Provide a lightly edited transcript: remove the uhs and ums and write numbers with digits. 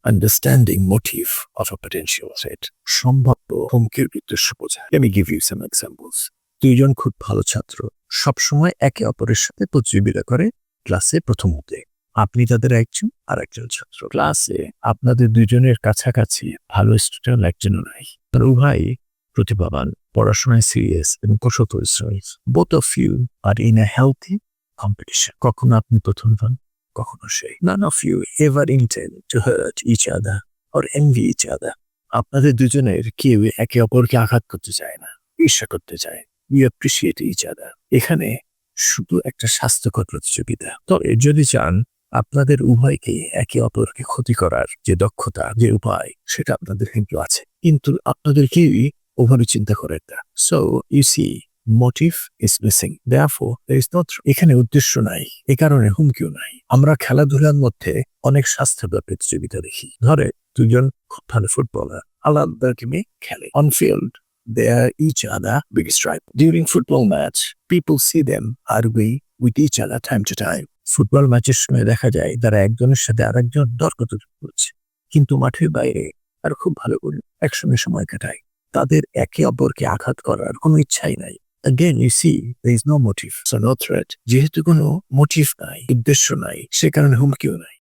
Understanding motive of a potential threat সম্ভাব্য হুমকির উদ্দেশ্য বোঝা। Let me give you some examples. দুইজন খুব ভালো ছাত্র সবসময় একে অপরের সাথে প্রতিযোগিতা করে ক্লাসে প্রথম হতে। আপনি তাদের একজন আর একজন ছাত্র। ক্লাসে আপনাদের দুইজনের কাছাকাছি ভালো স্টুডেন্ট একজনও নাই। তারা উভয়ই প্রতিভাবান, পড়াশোনায় সিরিয়াস এবং কঠোর পরিশ্রমী। Both of you are in a healthy competition. কখনো আপনি প্রথম হন, কখনো সে। None of you ever intend to hurt each other or envy each other. আপনাদের দুজনের কেউ একে অপরকে আঘাত করতে চায় না, ঈর্ষা করতে চায়। You appreciate each other. এখানে শুধু একটা স্বাস্থ্যকর প্রতিযোগিতা। তবে যদি চান আপনাদের উভয়কে একে অপরকে ক্ষতি করার যে দক্ষতা, যে উপায়, সেটা আপনাদের কিন্তু আছে, কিন্তু আপনাদের কেউই ওভাবে চিন্তা করেন না। So you see, motive is missing. Therefore, there is no threat. এখানে উদ্দেশ্য নাই, এ কারণে হুমকিও নাই। আমরা খেলাধুলার মধ্যে অনেক স্বাস্থ্যকর প্রতিযোগিতা দেখি। ধরে দুজন খুব ভালো ফুটবলার আলাদা টিমে খেলে। On field, they are each other biggest rival. During football match, people see them argue with each other time to time. Football ম্যাচের সময় দেখা যায় তারা একজনের সাথে আরেকজন তর্কাতর্কি করছে, কিন্তু মাঠের বাইরে আর খুব ভালো করে একসঙ্গে সময় কাটায়। তাদের একে অপরকে আঘাত করার কোনো ইচ্ছাই নাই। Again, you see, there is no motive, so no threat. যেহেতু কোনো মোটিভ নাই, উদ্দেশ্য নাই, সে কারণে হুমকিও নাই।